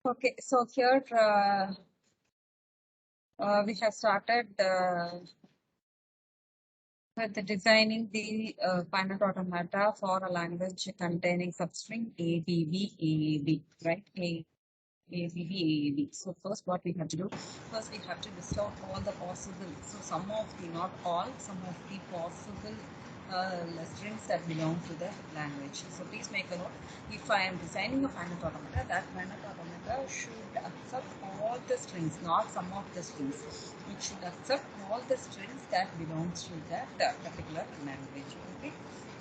Okay, so here we have started with the designing the finite automata for a language containing substring ABB, right? ABB. So first what we have to do, first we have to list out all the possible, so some of the, not all, some of the possible strings that belong to the language. So please make a note, if I am designing a finite automata, that finite automata should accept all the strings, not some of the strings. It should accept all the strings that belongs to that particular language. Okay.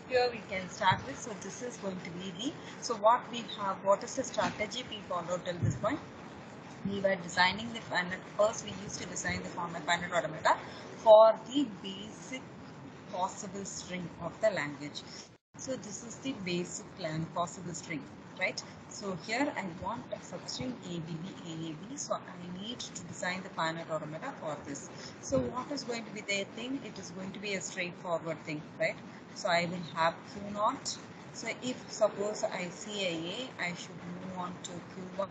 Here we can start with, so this is going to be the, so what we have, what is the strategy we followed till this point? We were designing the finite, first we used to design the finite automata for the basic possible string of the language. So this is the basic possible string, right? So here I want a substring AAB, so I need to design the finite automata for this. So what is going to be the thing? It is going to be a straightforward thing, right? So I will have Q0. So if suppose I see a, I should move on to Q1.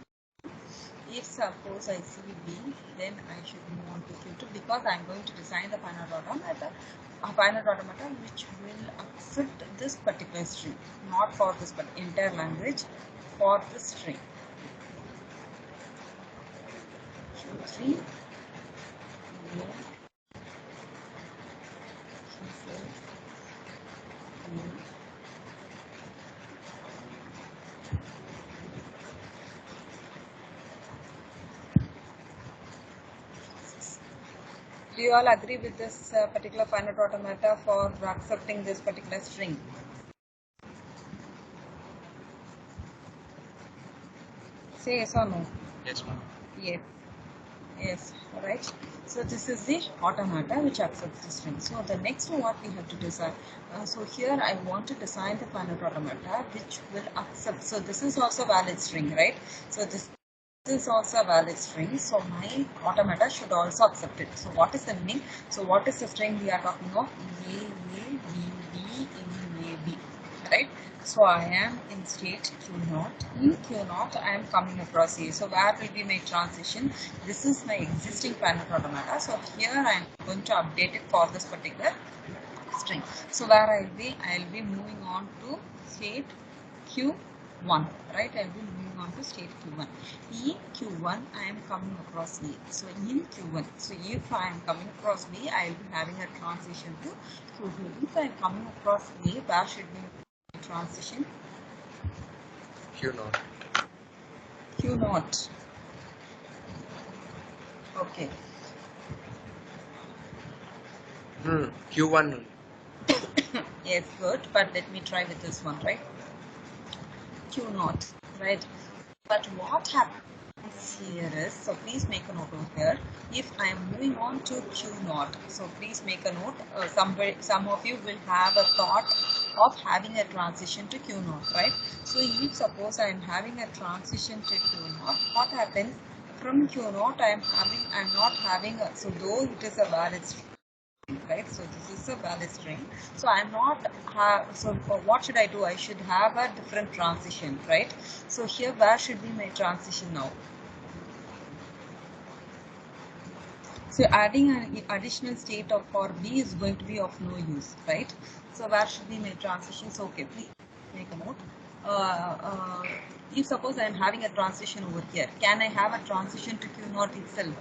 If suppose I see B, then I should move on to Q2, because I am going to design the finite automata, which will accept this particular string, not for this but entire language, for this string. Q3, Q4, Do you all agree with this particular finite automata for accepting this particular string? Say yes or no. Yes, ma'am. Yes. Yes, alright. So this is the automata which accepts the string. So the next one what we have to design. So here I want to design the finite automata which will accept. So this is also valid string, right? So this is also a valid string. So my automata should also accept it. So what is the meaning? So what is the string we are talking of? A, B, B, A, B, right? So I am in state Q0. In Q0, I am coming across A. So where will be my transition? This is my existing finite automata. So here I am going to update it for this particular string. So where I will be moving on to state Q1, right? I will be moving on to state Q1. In Q1, I am coming across B. So in Q1, so if I am coming across B, I will be having a transition to Q2. If I am coming across A, where should be transition? Q0. Q0. Okay. Q1. Yes, good. But let me try with this one, right? Q0, right? But what happens here is, so please make a note over here. If I am moving on to Q0, so please make a note. Some of you will have a thought of having a transition to Q0, right? So if suppose I am having a transition to Q0, what happens? From Q0, I'm not having a, so though it is a valid string, right? So this is a valid string. So I'm not so what should I do? I should have a different transition, right? So here where should be my transition now? So adding an additional state of for B is going to be of no use, right? So where should be my transition? So okay, please make a note. If suppose I am having a transition over here, can I have a transition to Q0 itself?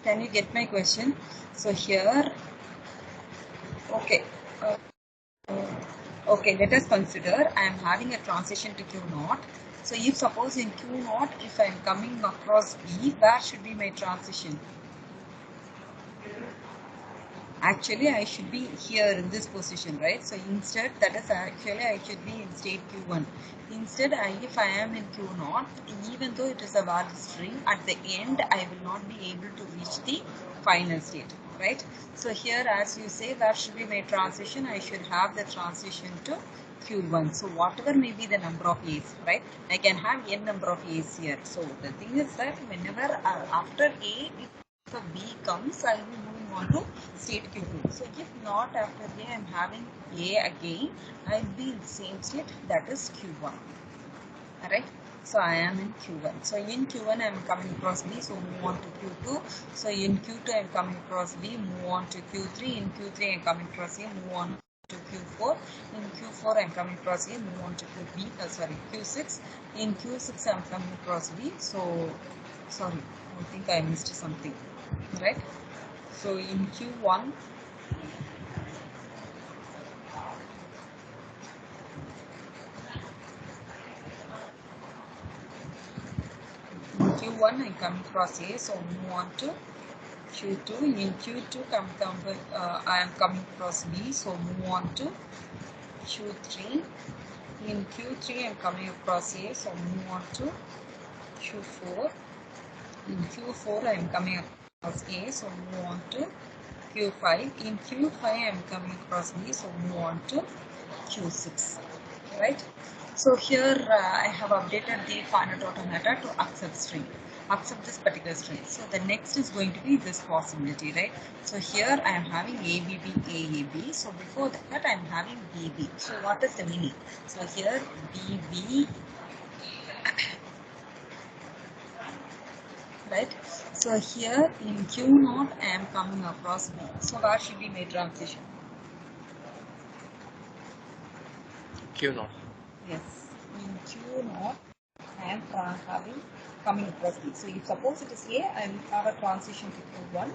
Can you get my question? So here, okay. Okay, let us consider I am having a transition to Q0. So if suppose in Q0, if I am coming across B, where should be my transition? Actually, I should be here in this position, right? So instead, that is actually I should be in state Q1. Instead, if I am in Q0, even though it is a valid string, at the end, I will not be able to reach the final state. right? So here, as you say, that should be my transition. I should have the transition to Q1. So whatever may be the number of A's, right? I can have n number of A's here. So the thing is that whenever after A, if a B comes, I will be moving on to state Q2. So if not after A, I am having A again, I will be in the same state, that is Q1. Alright, so I am in Q1. So in Q1 I am coming across B, so move on to Q2. So in Q2 I am coming across B, move on to Q3. In Q3 I am coming across A, move on to Q4. In Q4 I am coming across A, move on to Q6. In Q6 I am coming across B. So sorry, I think I missed something. Right? So in Q1, I am coming across A, so move on to Q2. In Q2 I am coming across B, so move on to Q3. In Q3 I am coming across A, so move on to Q4. In Q4 I am coming across A, so move on to Q5. In Q5 I am coming across B, so move on to Q6. Right? So here I have updated the finite automata to accept this particular string. So the next is going to be this possibility, right? So here I am having ABB, AAB. So before that I am having BB. So what is the meaning? So here BB, right? So here in Q0 I am coming across B. So where should be my transition? Q0. Yes, in Q0 I am coming across B. So if suppose it is A, I will have a transition to Q1.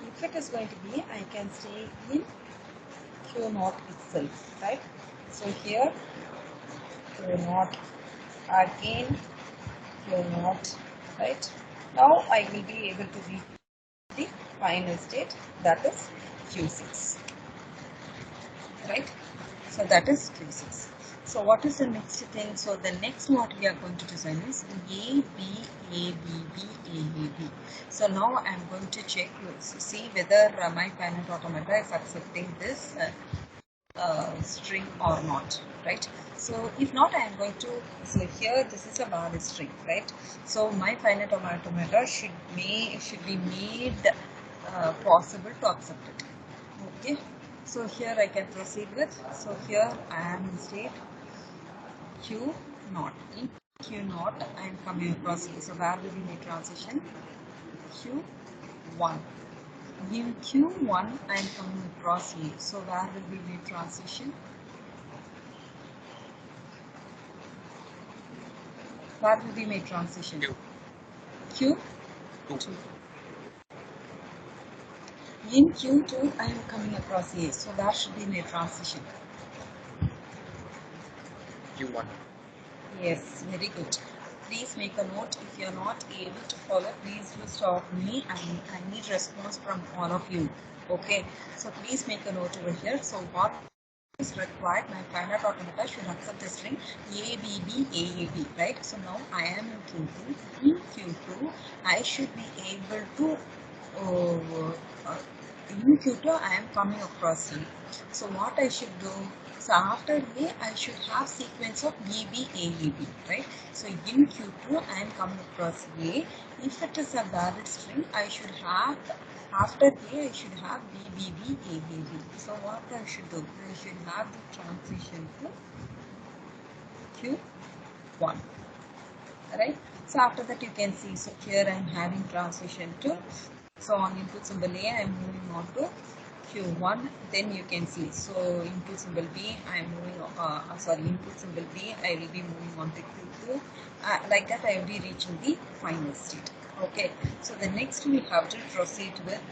If it is going to be, I can stay in Q0 itself, right? So here Q0 again Q0, right? Now I will be able to reach the final state, that is Q6, right? So that is Q6. So what is the next thing? So the next what we are going to design is A, B, A, B, B, A, A, B. So now I am going to check, see whether my finite automata is accepting this string or not, right? So if not, I am going to, so here this is a valid string, right? So my finite automata should be made possible to accept it. Okay, so here I can proceed with, so here I am in state Q0. In Q0 I am coming across A. So where will be my transition? Q1. In Q1 I am coming across A. So where will be my transition? Where will be my transition? Q2. In Q2 I am coming across A. So where should be my transition? Q1. Yes, very good. Please make a note. If you are not able to follow, please do stop me. I need response from all of you. Okay, so please make a note over here. So what is required? My finite automata should accept the string ABB, AAB, right? So now I am in Q2. In Q2, I should be able to in Q2 I am coming across A. So what I should do? So after A, I should have sequence of BB, AAB, right? So in Q2 I am coming across A. If it is a valid string, I should have, after A, I should have BBB, ABB. So what I should do? I should have the transition to Q1. Right? So after that you can see, so here I am having transition to, so on input symbol A I am moving on to Q1, then you can see, so input symbol B I am moving input symbol B I will be moving on to Q2, like that I will be reaching the final state. Okay, so the next we have to proceed with,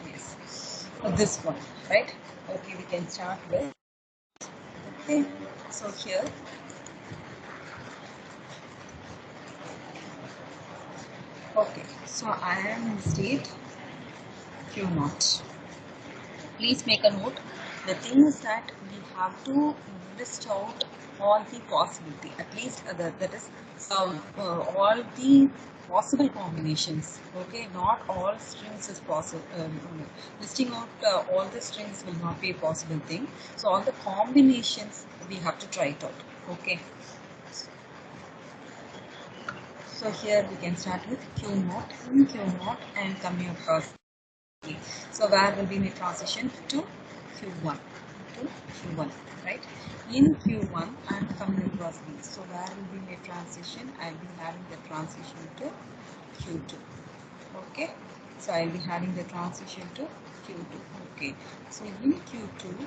yes, this one, right? Okay, we can start with, okay, so here okay, so I am in state Q0. Please make a note. The thing is that we have to list out all the possibility, at least that is all the possible combinations. Okay, not all strings is possible. Listing out all the strings will not be a possible thing. So all the combinations we have to try it out. Okay. So here we can start with Q0. In Q0 and coming across. So where will be my transition to Q1? To Q1, right? In Q1 I am coming across B. So where will be my transition? I will be having the transition to Q2. Okay. So I will be having the transition to Q2. Okay. So in Q2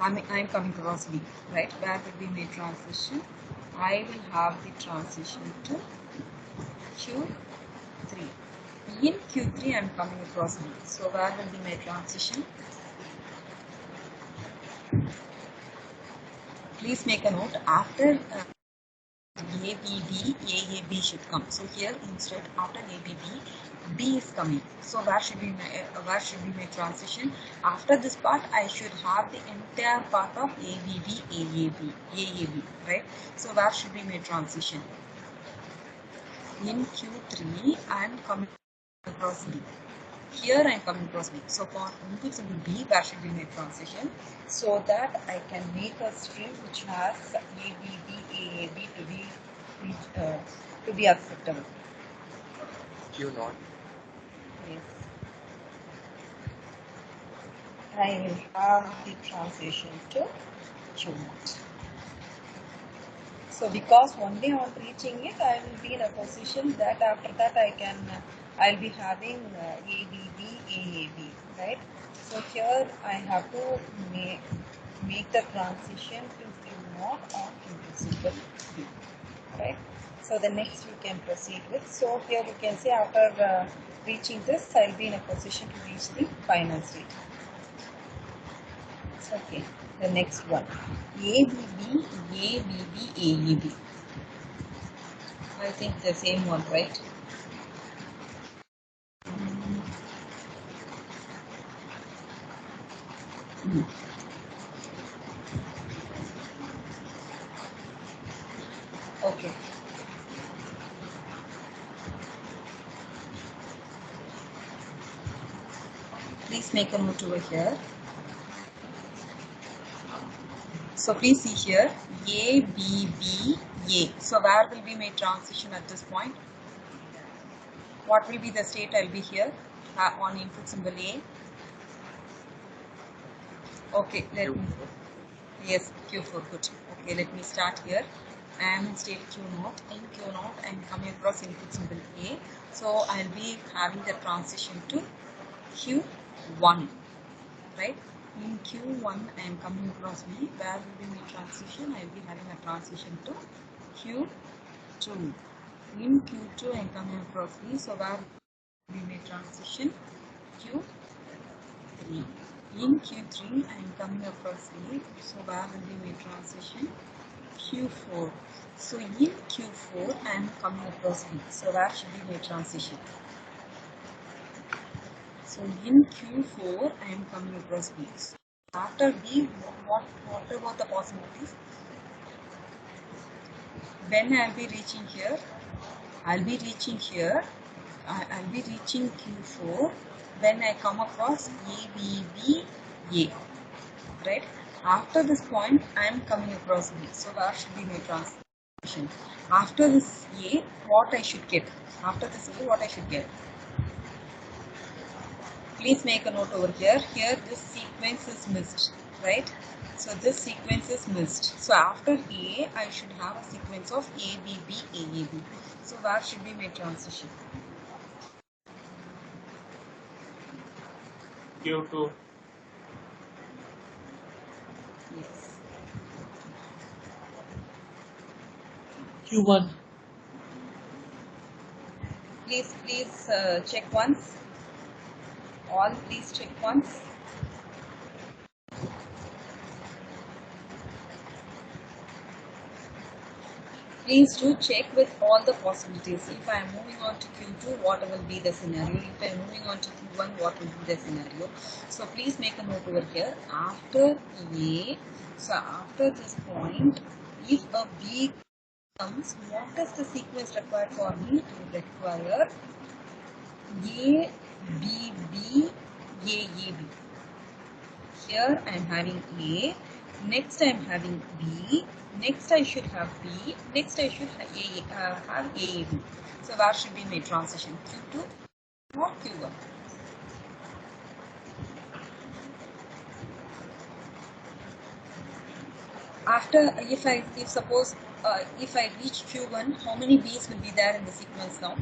I am coming across B, right? Where will be my transition? I will have the transition to Q3. In Q3 I am coming across B. So where will be my transition? Please make a note after ABB, AAB should come. So here instead after ABB, B is coming. So where should be my transition? After this part, I should have the entire part of ABB, AAB, right? So where should be my transition? In Q3, I am coming across B. Here I am coming across B. So for input symbol B, where should be my transition? So that I can make a string which has ABB, AAB to be acceptable. Q0. Yes. I will have the transition to Q0. So because only on reaching it, I will be in a position that after that I'll be having ABB, AAB, right? So here I have to make the transition to Q0 or into symbol B, right? So the next you can proceed with. So here you can say after reaching this, I'll be in a position to reach the final state. Okay, the next one. ABB, ABB, AAB. I think the same one, right? Okay. Please make a note over here. So please see here, A, B, B, A. So where will be my transition at this point? What will be the state I'll be here on input symbol A? Okay, yes, Q4, good. Okay, let me start here. I am in state Q0. In Q0, I am coming across input symbol A. So I'll be having the transition to Q1, right? In Q1, I am coming across B. Where will be my transition? I will be having a transition to Q2. In Q2, I am coming across B. So where will be my transition? Q3. In Q3, I am coming across B. So where will be my transition? Q4. So in Q4, I am coming across B. So where should be my transition? So in Q4, I am coming across B. After B, what about the possibilities? When I will be reaching here, I'll be reaching here. I'll be reaching Q4 when I come across ABB, A, right? After this point, I am coming across B. So where should be my transition? After this A, what I should get? After this A, what I should get? Please make a note over here. Here this sequence is missed, right? So this sequence is missed. So after A, I should have a sequence of ABB, AAB. So where should be my transition? Q2. Yes. Q1. Please check once. All please check once. Please do check with all the possibilities. If I am moving on to Q2, what will be the scenario? If I am moving on to Q1, what will be the scenario? So please make a note over here. After A, so after this point, if a B what is the sequence required for me to require A, B, B, A, A, B. Here I am having A, next I am having B, next I should have B, next I should have A, B. So where should be my transition? Q2 or Q1? After, if suppose if I reach Q1, how many B's will be there in the sequence now?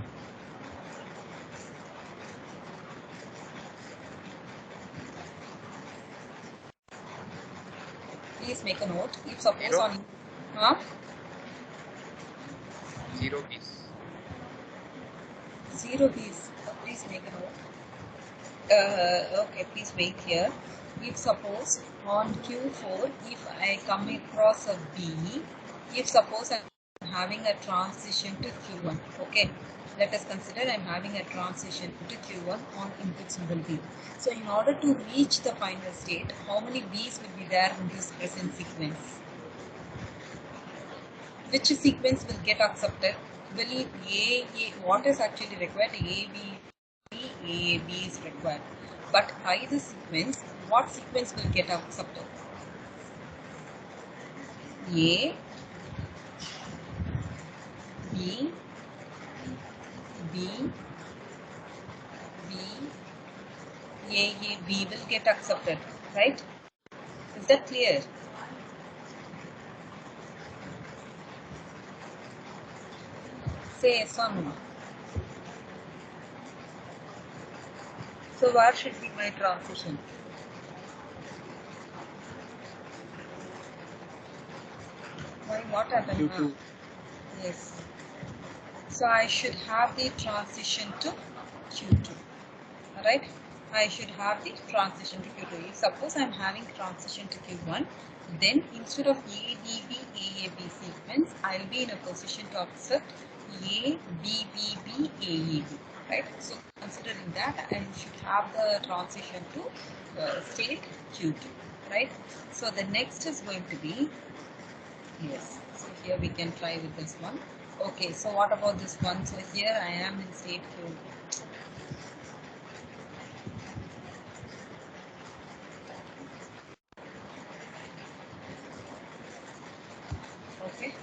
Please make a note. If suppose Zero. on 0 B's. 0 B's, please make a note. Okay, please wait here. If suppose on Q4, if I come across a B, if suppose I'm having a transition to Q1, okay, let us consider I'm having a transition to Q1 on input symbol B. So in order to reach the final state, how many B's will be there in this present sequence? Which sequence will get accepted? Will what is actually required? A, B is required. But by the sequence, what sequence will get accepted? A, B, B, B, B will get accepted, right? Is that clear? Say yes or no. So where should be my transition? Why, what happened? Q2. Yes. So I should have the transition to Q2. Alright? I should have the transition to Q2. If suppose I am having transition to Q1, then instead of ADB AAB sequence, I will be in a position to accept ABBB AAB. Right? So considering that, I should have the transition to state Q2. Right? So the next is going to be, yes, so here we can try with this one. Okay, so what about this one? So here I am in state Q. Okay.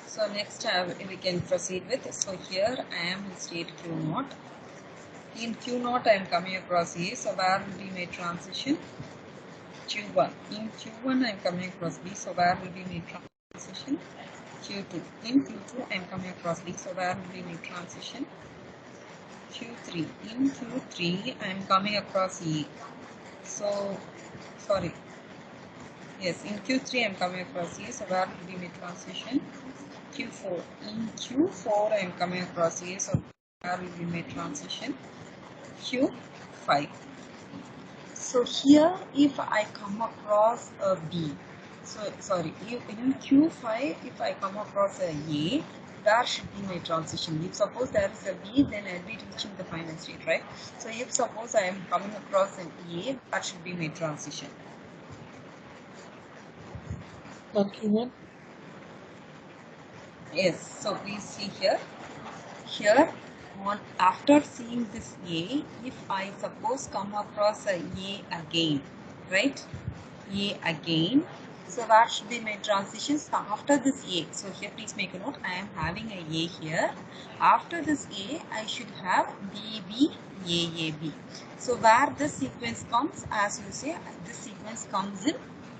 So next we can proceed with. So here I am in state Q0. In Q0 I am coming across A. So where will be my transition? Q1. In Q1 I am coming across B. So where will be my transition? Q2. In Q2 I am coming across B. So where will be my transition? Q3. In Q3 I am coming across E. So, sorry. Yes, in Q3 I am coming across E. So where will be my transition? Q4. In Q4 I am coming across A, so where will be my transition? Q5. So here if I come across a B, so sorry, in Q5 if I come across a A, where should be my transition? If suppose there is a B, then I'll be reaching the final state, right? So if suppose I am coming across an A, that should be my transition. Okay. Yes, so please see here. Here on after seeing this A, if I suppose come across a A again, right? A again. So where should be my transitions after this A? So here please make a note. I am having a A here. After this A, I should have BB, AAB. So where this sequence comes, as you say, this sequence comes in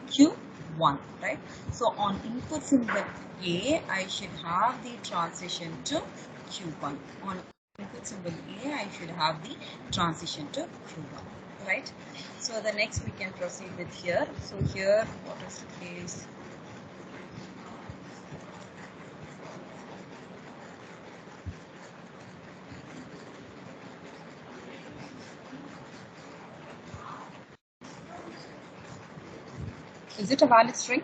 Q1, right? So on input symbol A, I should have the transition to Q1. On input symbol A, I should have the transition to Q1, right? So the next we can proceed with here. So here, what is the case? Is it a valid string?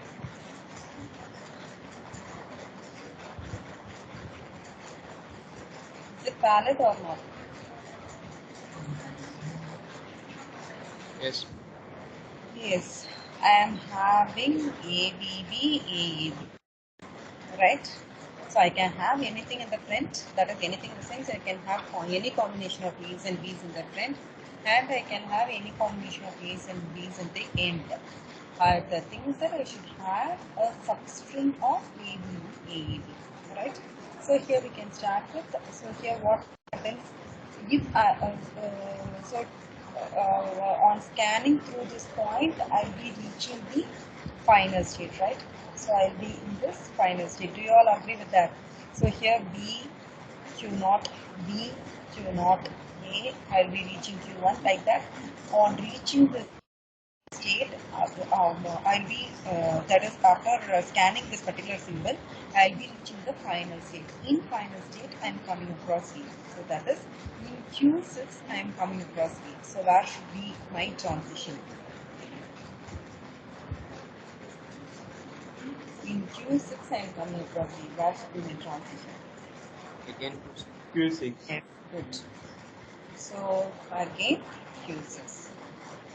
Is it valid or not? Yes. Yes, I am having ABB, AAB. right? So I can have anything in the front, that is anything in the sense I can have any combination of A's and B's in the front, and I can have any combination of A's and B's in the end. The thing is that I should have a substring of A, B, right? So here we can start with, so here what happens, if on scanning through this point, I'll be reaching the final state, right? So I'll be in this final state. Do you all agree with that? So here B, Q0, B, Q0, A, I'll be reaching Q1 like that. On reaching the state, I'll be, that is after scanning this particular symbol, I'll be reaching the final state. In final state, I'm coming across E. So that is in Q6, I'm coming across E. So where should be my transition? In Q6, I'm coming across E. Where should be my transition? Again, Q6. Good. So again, Q6.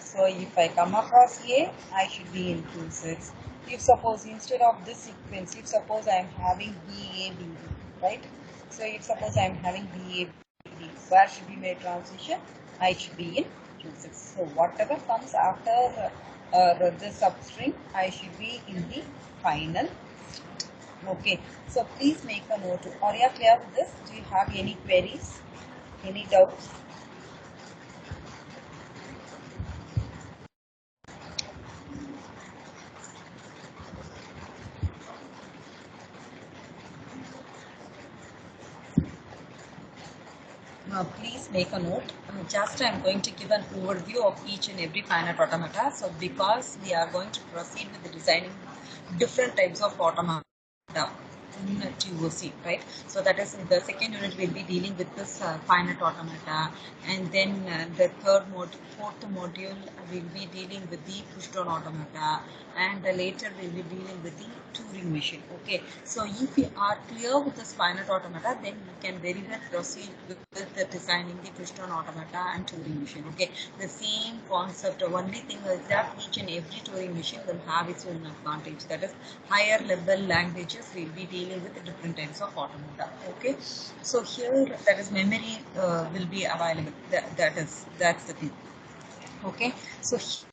So if I come across A, I should be in Q6. If suppose instead of this sequence, if suppose I am having BA, BB, right? So if suppose I am having BA, BB, where should be my transition? I should be in Q6. So whatever comes after the substring, I should be in the final state. Okay. So please make a note. Are you clear with this? Do you have any queries? Any doubts? Please make a note. Just I am going to give an overview of each and every finite automata. So because we are going to proceed with the designing different types of automata in TOC, right? So that is in the second unit we'll be dealing with this finite automata, and then the fourth module we'll be dealing with the push-down automata, and later we'll be dealing with the Turing machine. Okay, so if you are clear with this finite automata, then you can very well proceed with the designing the push-down automata and Turing machine. Okay, the same concept. The only thing is that each and every Turing machine will have its own advantage. That is, higher level languages will be dealing with the different types of automata. Okay, so here that is memory will be available. That's the thing. Okay, so here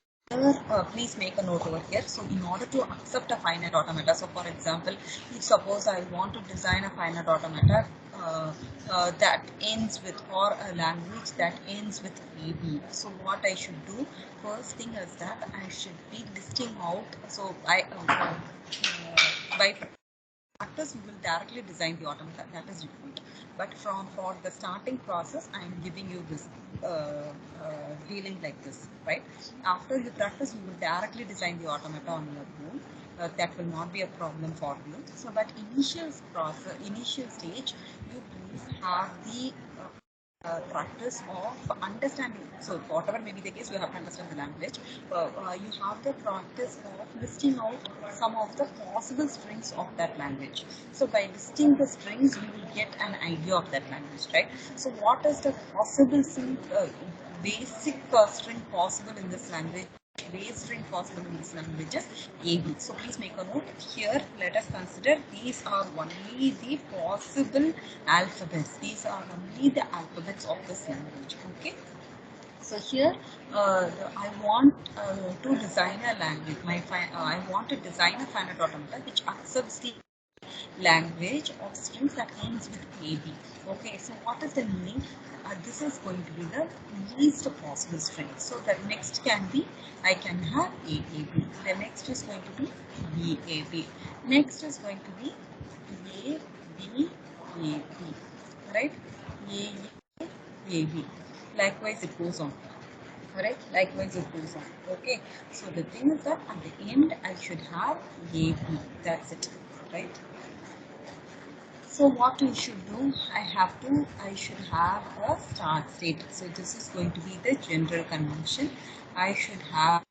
please make a note over here. So in order to accept a finite automata, so for example, if suppose I want to design a finite automata that ends with, or a language that ends with AB, so what I should do, first thing is that I should be listing out, so by practice you will directly design the automata, that is different, but for the starting process I am giving you this dealing like this, right? After you practice you will directly design the automata on your own. That will not be a problem for you. So but initial stage, you please have the practice of understanding. So whatever may be the case, you have to understand the language. You have the practice of listing out some of the possible strings of that language. So by listing the strings, you will get an idea of that language, right? So what is the possible basic string possible in this language? Base string possible in this language is AB. So please make a note here. Let us consider these are only the possible alphabets. These are only the alphabets of this language. Okay. So here I want to design a language. I want to design a finite automata which accepts the language of strings that ends with AB. Okay, so what is the meaning? This is going to be the least possible string. So the next can be, I can have AAB. The next is going to be BAB. Next is going to be ABAB. Right? AAB. Likewise, it goes on. Alright, likewise it goes on. Okay, so the thing is that at the end I should have AB. That's it. Right? So what I should do, I should have a start state. So this is going to be the general convention. I should have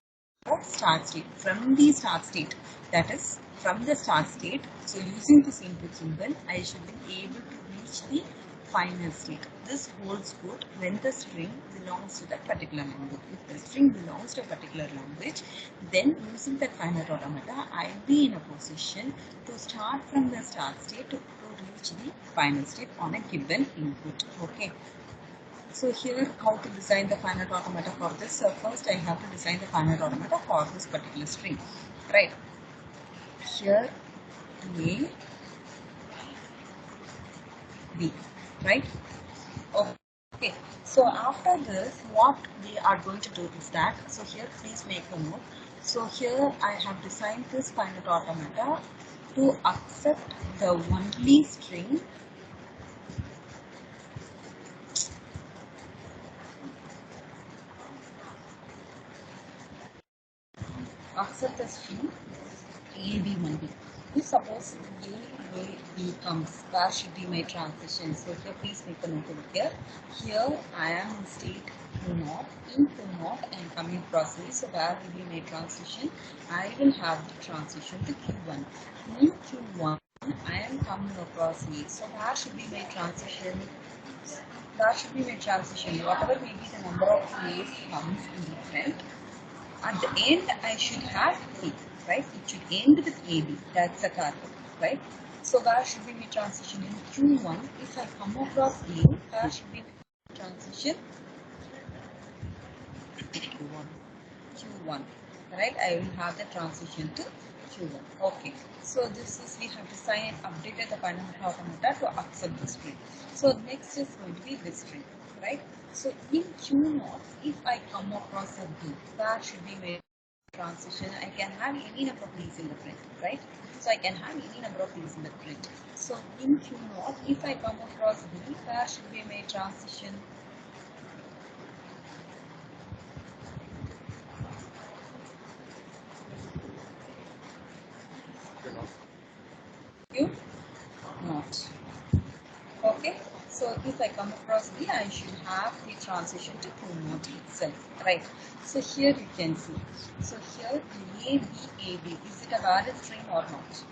a start state. From the start state, that is from the start state, so using this input symbol, I should be able to reach the final state. this holds good when the string belongs to that particular language. If the string belongs to a particular language, then using that finite automata, I'll be in a position to start from the start state to reach the final state on a given input. Okay. So here, how to design the finite automata for this? So first I have to design the finite automata for this particular string, right? Here A, B, right? Okay. So after this, what we are going to do is that, so here please make a note. So here I have designed this finite automata to accept the only string accept the string A, B, 1B. If suppose A, B comes, where should be my transition? So here please make a note over here. Here I am in state Q0. In Q0 I am coming across A. So where will be my transition? I will have the transition to Q1. In Q1 I am coming across A. So where should be my transition? Where should be my transition? Whatever may be the number of A's comes in the front. At the end, I should have A, right? It should end with AB. That's the target, right? So where should be my transition in Q1? If I come across A, where should be my transition? Q1, right? I will have the transition to Q1. Okay. So this is, we have designed and updated the finite automata to accept this string. So next is going to be this string, right? So in Q0, if I come across a B, where should be my transition? I can have any number of B's in the print, right? So I can have any number of B's in the print. So in Q0, if I come across B, where should be my transition? Q not. Okay, so if I come across B, I should have the transition to Q not itself, right? So here you can see. So here A, B, A, B, is it a valid string or not?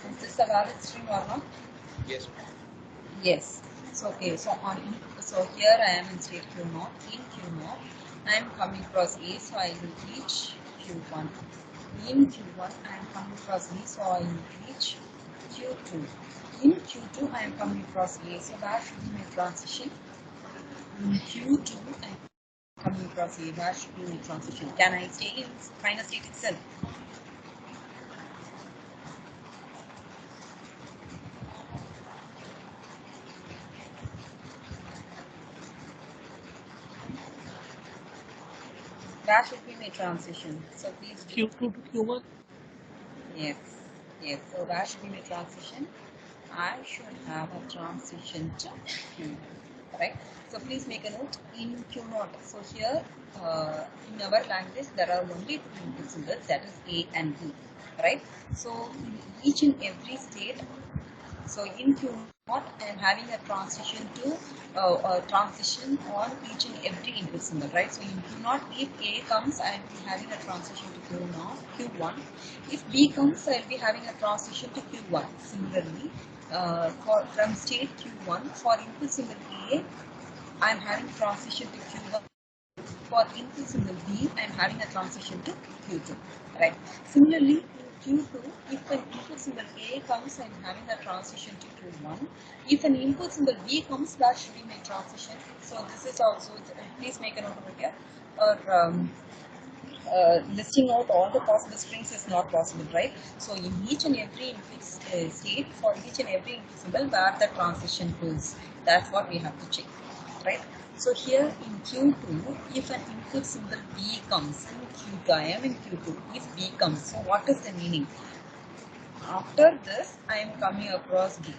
Is this a valid string or not? Yes. Yes. So okay, so here I am in state Q0. In Q0, I am coming across A, so I will reach Q1. In Q1, I am coming across B, so I will reach Q2. In Q2, I am coming across A, so that should be my transition. In Q2, I am coming across A, that should be my transition. Can I stay in final state itself? That should be my transition. So please Q2 to Q1. Yes, yes. So that should be my transition. I should have a transition to Q, right? So please make a note in Q0. So here in our language there are only two input symbols, that is A and B, right? So in each and every state, so in Q0 I am having a transition to transition on each and every input symbol, right? So in Q0, if A comes, I will be having a transition to Q1. If B comes, I will be having a transition to Q1. Similarly, from state Q1 for input symbol A, I am having transition to Q1. For input symbol B, I am having a transition to Q2, right? Similarly, in Q2, if an input symbol A comes, I am having a transition to Q1. If an input symbol B comes, that should be my transition. So this is also, please make a note over here. Or listing out all the possible strings is not possible, right? So in each and every input state, for each and every input symbol, where the transition goes, that's what we have to check, right? So here in Q2, if an input symbol B comes, in Q2, I am in Q2, if B comes, so what is the meaning? After this, I am coming across B.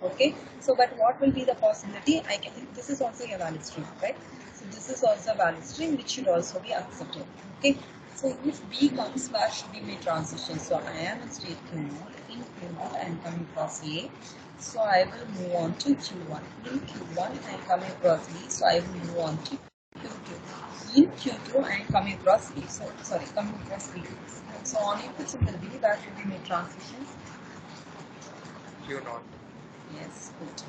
Okay, so but what will be the possibility? I can, this is also a valid string, right? So this is also a valid string which should also be accepted. Okay, so if B comes, where should be my transition? So I am in state Q0. In Q0, I am coming across A. So I will move on to Q1. In Q1, I am coming across B. So I will move on to Q2. In Q2, I am coming across B. So sorry, coming across B. So on input symbol B, where should be my transition? Q naught. Yes, good.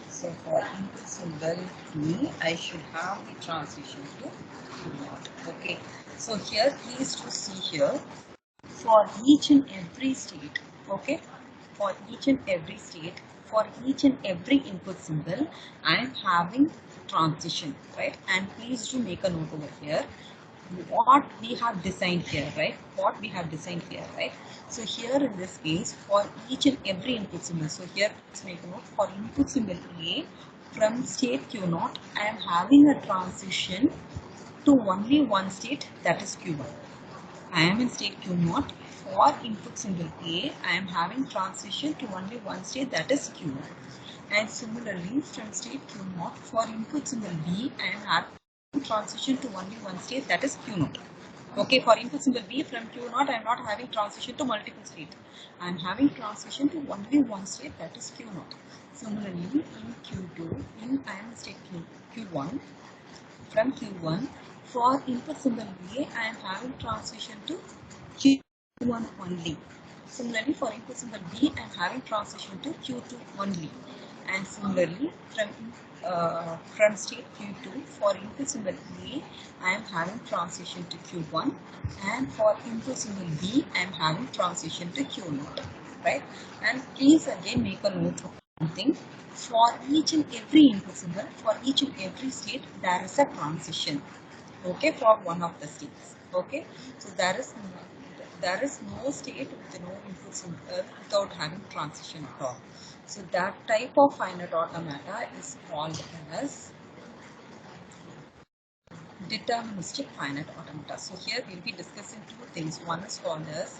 So for input symbol B, I should have the transition to Q naught. Okay. So here, please to see here, for each and every state, okay, for each and every state, for each and every input symbol, I am having transition, right? And please do make a note over here what we have designed here, right? What we have designed here, right? So here in this case, for each and every input symbol, so here let's make a note, for input symbol A, from state Q naught, I am having a transition to only one state, that is Q1. I am in state Q naught. For input symbol A, I am having transition to only one state, that is Q1. And similarly, from state Q naught, for input symbol B, I am having transition to only one state, that is Q naught. Okay, for input symbol B, from Q naught, I am not having transition to multiple states. I am having transition to only one state, that is Q naught. Similarly, in Q2, I am in state Q1. From Q1, for input symbol B, I am having transition to Q1 only. Similarly, for input symbol B, I am having transition to Q2 only. And similarly, from state Q2, for input symbol A, I am having transition to Q1. And for input symbol B, I am having transition to Q0. Right? And please again make a note of something. For each and every input symbol, for each and every state, there is a transition. Okay, for one of the states. Okay, so there is no state with no input symbol without having transition at all. So that type of finite automata is called as deterministic finite automata. So here we will be discussing two things. One is called as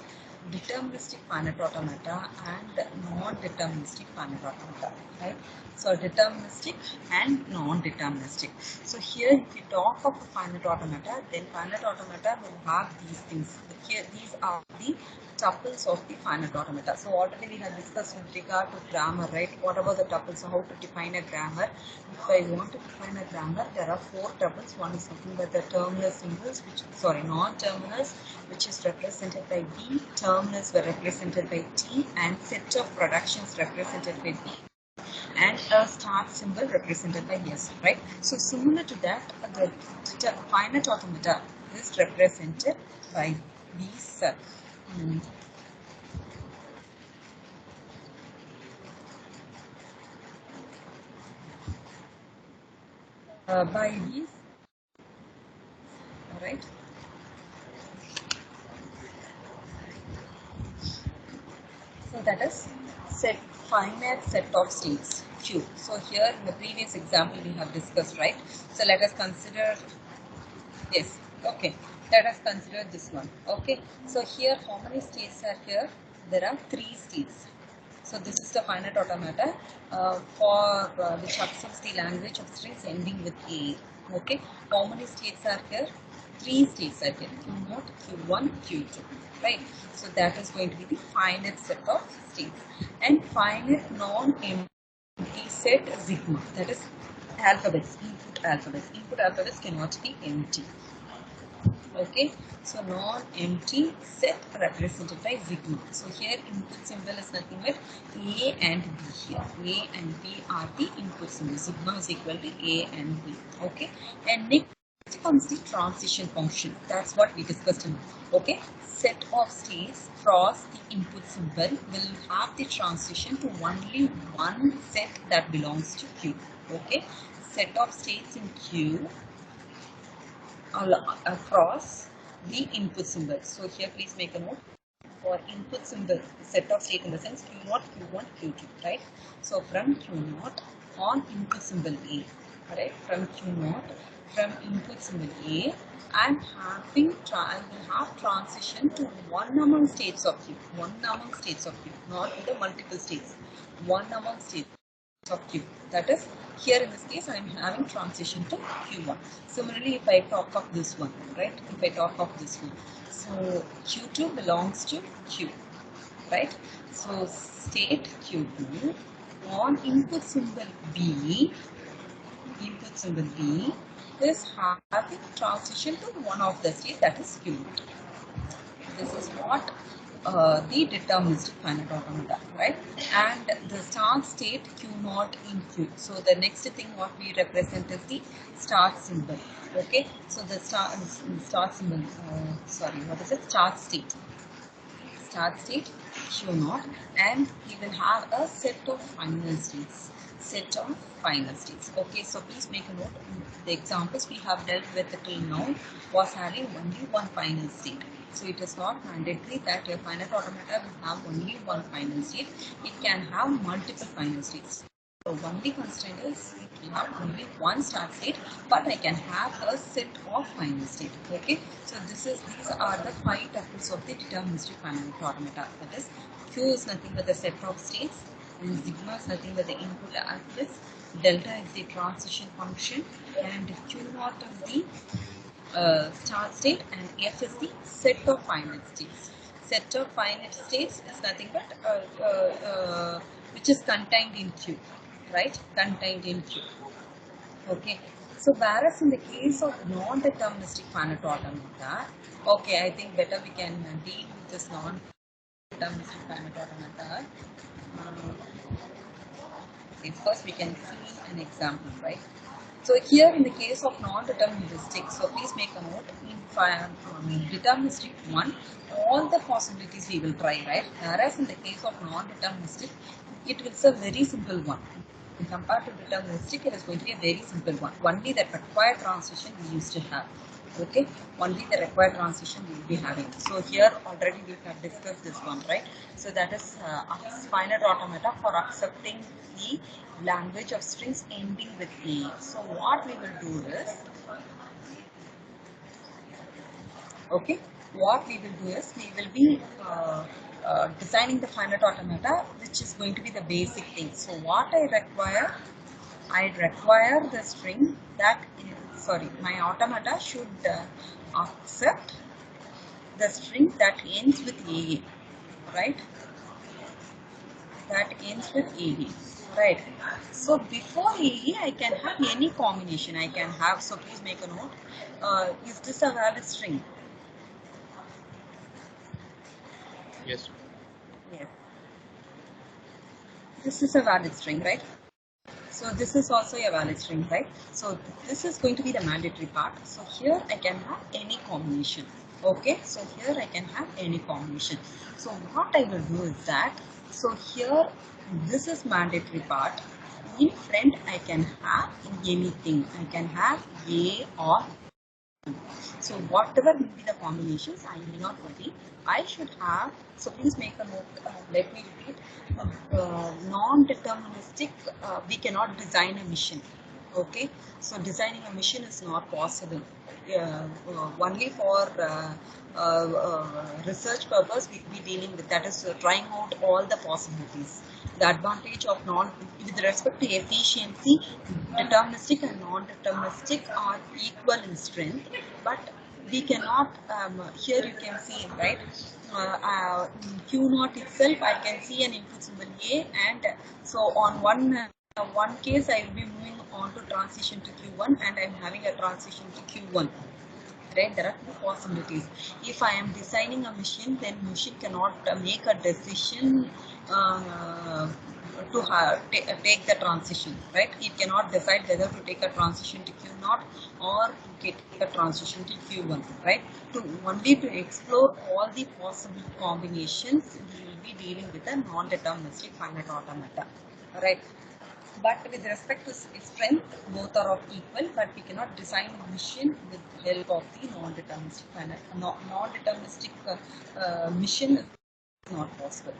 deterministic finite automata and non-deterministic finite automata, right? So deterministic and non-deterministic. So here if we talk of finite automata, then finite automata will have these things. Here these are the tuples of the finite automata. So already we have discussed with regard to grammar, right? What about the tuples? So how to define a grammar? If I want to define a grammar, there are four tuples. One is nothing but the terminus symbols, non-terminus, which is represented by B, terminus were represented by T, and set of productions represented by B, and a start symbol represented by S, right? So similar to that, the finite automata is represented by these by these, right? So that is finite set of states Q. So here in the previous example we have discussed, right? So let us consider this. Okay, let us consider this one. Okay, so here how many states are here? There are 3 states. So this is the finite automata which accepts the language of strings ending with A. Okay, how many states are here? 3 states are here: Q0, Q1, Q2. Right. So that is going to be the finite set of states. And finite non-empty set sigma. That is alphabets, input alphabets. Input alphabets cannot be empty. Okay, so non-empty set represented by sigma. So here input symbol is nothing but A and B here. A and B are the input symbols. Sigma is equal to A and B. Okay, and next comes the transition function. That's what we discussed in. Okay, set of states cross the input symbol will have the transition to only one set that belongs to Q. Okay, set of states in Q across the input symbol. So here please make a note for input symbol set of state in the sense Q0, Q1, Q2, right? So from Q0 on input symbol A, right? From Q0 from input symbol A, I will have transition to one among states of Q, not the multiple states, one among states of Q. That is, here in this case, I am having transition to Q1. Similarly, if I talk of this one, right? If I talk of this one, so Q2 belongs to Q, right? So state Q2 on input symbol B is having transition to one of the state, that is Q. This is what the deterministic finite automata, right? And the start state Q naught in Q. So the next thing what we represent is the start symbol. Okay, so the start symbol. Sorry, what is it? Start state Q naught, and we will have a set of final states. Okay, so please make a note. The examples we have dealt with till now was having only one final state. So it is not mandatory that your finite automata will have only one final state. It can have multiple final states. So only constraint is it will have only one start state, but I can have a set of final state. Okay, so these are the 5 tuples of the deterministic finite automata. That is, Q is nothing but the set of states, and sigma is nothing but the input address, delta is the transition function, and Q naught is the start state, and F is the set of finite states. Set of finite states is nothing but which is contained in Q, right? Contained in Q. Okay. So whereas in the case of non-deterministic finite automata, okay, I think better we can deal with this non-deterministic finite automata. Okay, first we can see an example, right? So here in the case of non-deterministic, so please make a note, in deterministic one, all the possibilities we will try, right? Whereas in the case of non-deterministic, it will be a very simple one. Compared to deterministic, it is going to be a very simple one. Only the required transition we used to have. Okay, only the required transition we will be having. So here already we have discussed this one, right? So that is finite automata for accepting the language of strings ending with A. So what we will do is, okay, what we will do is we will be designing the finite automata, which is going to be the basic thing. So what I require the string that, sorry, my automata should accept the string that ends with AA, right? That ends with AA, right? So before AA, I can have any combination. I can have, so please make a note. Is this a valid string? Yes. Yes. This is a valid string, right? So this is also a valid string, right? So this is going to be the mandatory part. So here I can have any combination. Okay, so here I can have any combination. So what I will do is that, so here this is mandatory part. In front I can have anything. I can have A or B. So whatever will be the combinations, I will not worry. I should have, so please make a note, let me repeat, non-deterministic, we cannot design a mission. Okay, so designing a mission is not possible. Only for research purpose we will be dealing with, that is trying out all the possibilities. The advantage of with respect to efficiency, deterministic and non-deterministic are equal in strength, but we cannot, here you can see, right, Q naught itself I can see an input symbol A, and so on one case I will be moving on to transition to Q1, and I am having a transition to Q1. Right, there are two possibilities. If I am designing a machine, then machine cannot make a decision to take the transition, right? It cannot decide whether to take a transition to Q0 or to take a transition to Q1, right? Only to explore all the possible combinations, we will be dealing with a non-deterministic finite automata, right? But with respect to its strength, both are of equal, but we cannot design a mission with the help of the non-deterministic mission is not possible.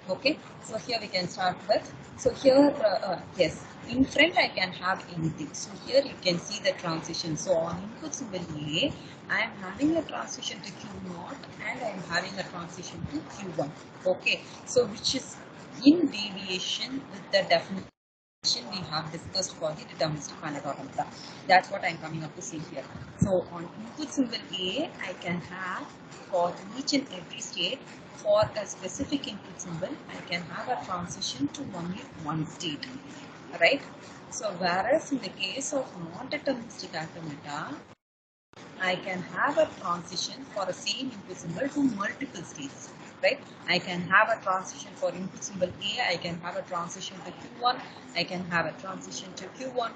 Okay, so here we can start with, so here, yes, in front I can have anything. So here you can see the transition. So on input symbol A, I am having a transition to Q0 and I am having a transition to Q1. Okay, so which is in deviation with the definition we have discussed for the deterministic finite automata. That's what I am coming up to see here. So on input symbol A, I can have for each and every state, for a specific input symbol, I can have a transition to only one state, right? So whereas in the case of non-deterministic automata, I can have a transition for a same input symbol to multiple states. right? I can have a transition for input symbol A, I can have a transition to Q1, I can have a transition to Q1,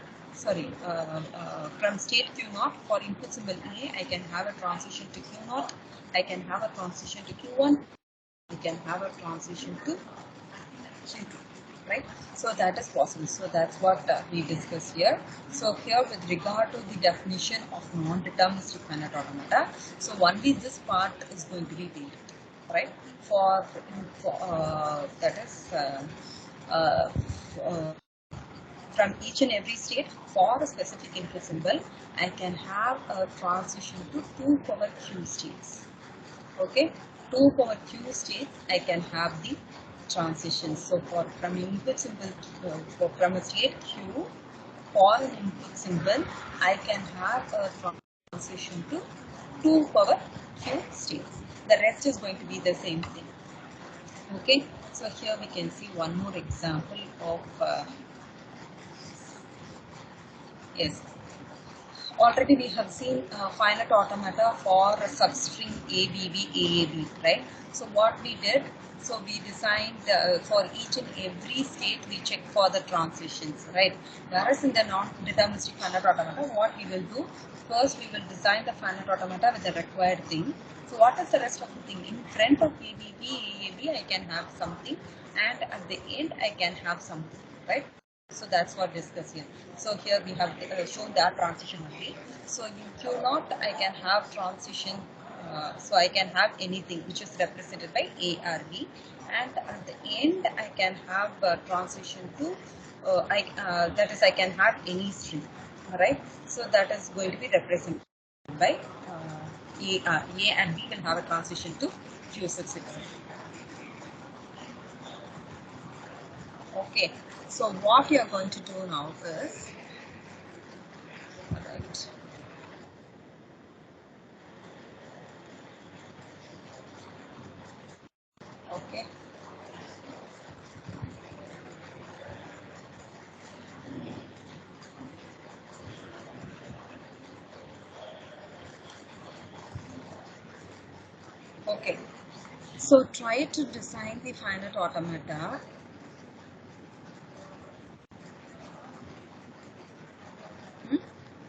from state Q0 for input symbol A, I can have a transition to Q0, I can have a transition to Q1, I can have a transition to Q2, right? So that is possible. So that's what we discussed here. So here with regard to the definition of non-deterministic finite automata, so only this part is going to be dealt, right? That is uh, uh, from each and every state for a specific input symbol, I can have a transition to 2 power q states. Okay, 2 power q states I can have the transitions. So for from input symbol from a state q for an input symbol, I can have a transition to 2 power q states. The rest is going to be the same thing. Okay, so here we can see one more example of yes. Already we have seen finite automata for substring ABB, AAB, right? So what we did, so we designed for each and every state we check for the transitions, right? Whereas in the non-deterministic finite automata, what we will do, first we will design the finite automata with the required thing. So what is the rest of the thing? In front of ABB, AAB, I can have something, and at the end I can have something, right? So that's what discussed here. So here we have shown that transition only. So in Q0 I can have transition, so I can have anything which is represented by A or B, and at the end I can have transition to that is I can have any string, right? So that is going to be represented by A and B will have a transition to Q6 itself. Okay, so what you are going to do now is, right, okay, okay, so try to design the finite automata.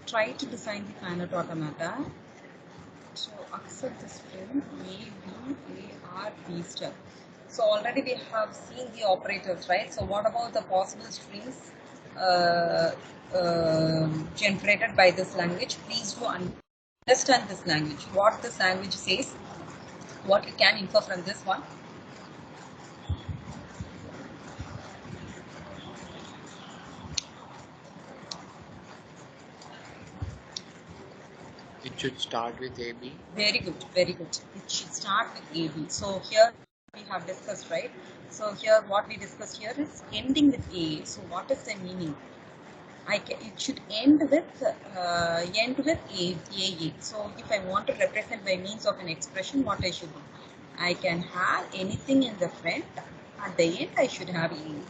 Try to design the finite automata. So accept the string A, B, A, R, B step. So already we have seen the operators, right? So what about the possible strings generated by this language? Please do understand this language. What this language says, what you can infer from this one. It should start with AB. Very good, very good. It should start with AB. So here we have discussed, right? So here what we discussed here is ending with A. So what is the meaning? It should end with A. So if I want to represent by means of an expression, what I should do? I can have anything in the front. At the end, I should have A,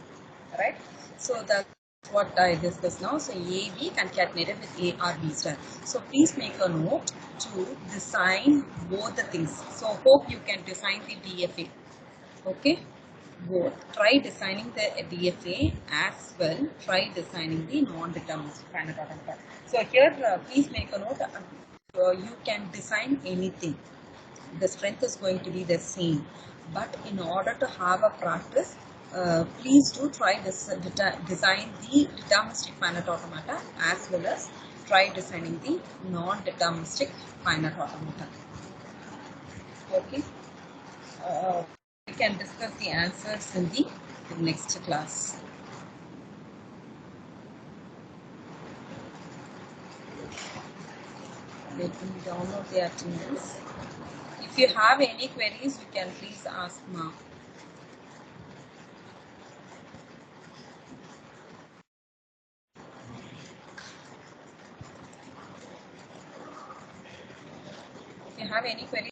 right? So that's what I discussed now. So AB concatenated with A or B star. So please make a note to design both the things. So hope you can design the DFA. Okay, both. Try designing the DFA as well. Try designing the non-deterministic finite automata. So here, please make a note. You can design anything. The strength is going to be the same. But in order to have a practice, please do try design the deterministic finite automata as well as try designing the non-deterministic finite automata. Okay. We can discuss the answers in the next class. Let me download the attendance. If you have any queries, you can please ask now. If you have any queries,